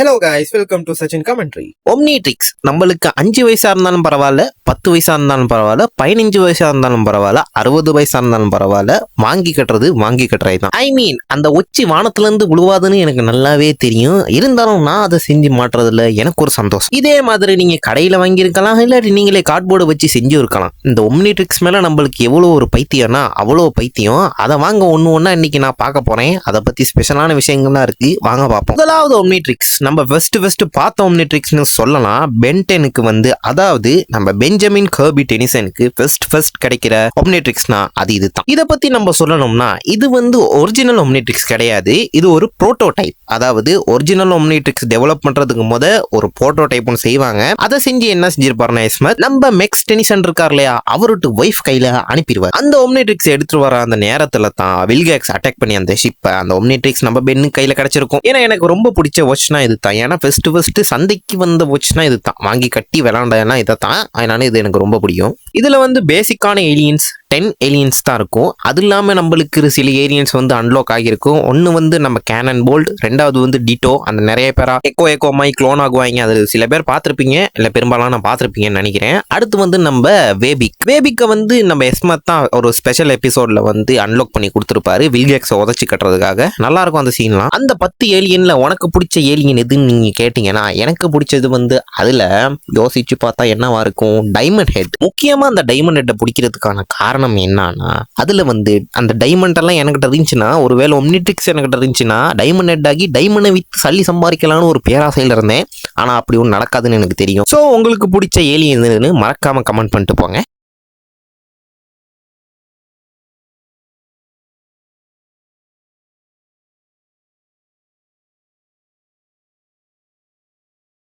Hello guys, welcome to Sachin commentary. Omnitrix நம்மளுக்கு 5 வயசா இருந்தாலும் பரவாயில்ல, 10 வயசா இருந்தாலும் பரவாயில்ல, 15 வயசா இருந்தாலும் பரவாயில்ல, 60 வயசா இருந்தாலும் பரவாயில்ல, வாங்கி கட்டுறது தான். ஐ மீன் அந்த ஒச்சி வானத்துல இருந்து விழுவாதுன்னு எனக்கு நல்லாவே தெரியும். இருந்தாலும் நான் அதை செஞ்சு மாட்டுறதுல எனக்கு ஒரு சந்தோஷம். இதே மாதிரி நீங்க கடையில வாங்கியிருக்கலாம், இல்லாட்டி நீங்களே கார்ட்போர்டு வச்சு செஞ்சு இருக்கலாம். இந்த ஒம்னிட்ரிக்ஸ் மேல நம்மளுக்கு எவ்வளோ ஒரு பைத்தியம்னா அவ்வளோ பைத்தியம். அதை வாங்க ஒண்ணு இன்னைக்கு நான் பார்க்க போறேன். அதை பத்தி ஸ்பெஷலான விஷயங்கள்லாம் இருக்கு, வாங்க பார்ப்போம். முதலாவது ஒம்னிட்ரிக்ஸ் நம்ம ஃபர்ஸ்ட் பார்த்த ஒம்னிட்ரிக்ஸ்னு சொல்லலாம். பென்டெனுக்கு அதாவது நம்ம பெஞ்சமின் கர்பி டெனிசனுக்கு ஃபர்ஸ்ட் கிடைக்கிற ஒம்னிட்ரிக்ஸ்னா அது இதுதான். இதை பத்தி நம்ம சொல்லணும்னா இது ஒரிஜினல் ஒம்னிட்ரிக்ஸ் கிடையாது. இது ஒரு புரோட்டோடைப். அதாவது ஒரிஜினல் ஒம்னிட்ரிக்ஸ் டெவலப் பண்றதுக்கு ஒரு புரோட்டோடைப் ஒன்று செய்வாங்க. அதை செஞ்சு என்ன செஞ்சிருப்பாருன்னா இஸ்மத் நம்ம மெக்ஸ் டெனிசன் இருக்கார் இல்லையா, அவருட்டு ஒய்ஃப் கையில அனுப்பிடுவார். அந்த ஒம்னிட்ரிக்ஸ் எடுத்துட்டு வர அந்த நேரத்துல தான் வில்கேக்ஸ் அட்டாக் பண்ணி அந்த ஷிப்பை அந்த ஒம்னிட்ரிக்ஸ் நம்ம பென்னு கையில கிடைச்சிருக்கும். ஏன்னா எனக்கு ரொம்ப பிடிச்ச வாட்ச்னா இது தான். ஏன்னா ஃபர்ஸ்ட் சந்தைக்கு வந்த வாட்ச்னா இது தான். வாங்கி கட்டி விளாண்டா இதை தான். அதனால இது எனக்கு ரொம்ப பிடிக்கும். இதுல பேசிக்கான ஏலியன்ஸ் 10 ஏலியன்ஸ் தான் இருக்கும். அது இல்லாம நம்மளுக்கு சில ஏலியன்ஸ் அன்லாக் ஆகியிருக்கும். ஒன்னு நம்ம கேனன் போல்ட், ரெண்டாவது டிட்டோ. அந்த நிறைய பேரா எக்கோ மை க்ளோன் ஆகுவாங்க. அது சில பேர் பார்த்திருப்பீங்க, இல்ல பெரும்பாலும் நான் பார்த்திருப்பீங்கன்னு நினைக்கிறேன். அடுத்து நம்ம வேபிக்க நம்ம எஸ்மத் தான் ஒரு ஸ்பெஷல் எபிசோட்ல அன்லாக் பண்ணி கொடுத்துருப்பாரு வில்கேக்ஸை உதச்சி கட்டுறதுக்காக. நல்லா இருக்கும் அந்த சீன்லாம். அந்த 10 ஏலியன்ல உனக்கு பிடிச்ச ஏலியன் எதுன்னு நீங்க கேட்டீங்கன்னா எனக்கு பிடிச்சது அதுல யோசிச்சு பார்த்தா என்னவா இருக்கும், டைமண்ட் ஹெட். முக்கியமா அந்த டைமண்ட் ஹெட்டை பிடிக்கிறதுக்கான காரணம் என்னன்னா அதுல அந்த டைமண்ட் எல்லாம் எனக்கிட்ட இருந்துச்சுன்னா, ஒருவேளை ஒம்னிட்ரிக்ஸ் எனக்கிட்ட இருந்துச்சுன்னா டைமண்ட் ஹெட் ஆகி டைமண்டை வித்து சல்லி சம்பாதிக்கலாம்னு ஒரு பேராசையில இருந்தேன். ஆனா அப்படி ஒன்றும் நடக்காதுன்னு எனக்கு தெரியும். ஸோ உங்களுக்கு பிடிச்ச ஏலியன் மறக்காம கமெண்ட் பண்ணிட்டு போங்க.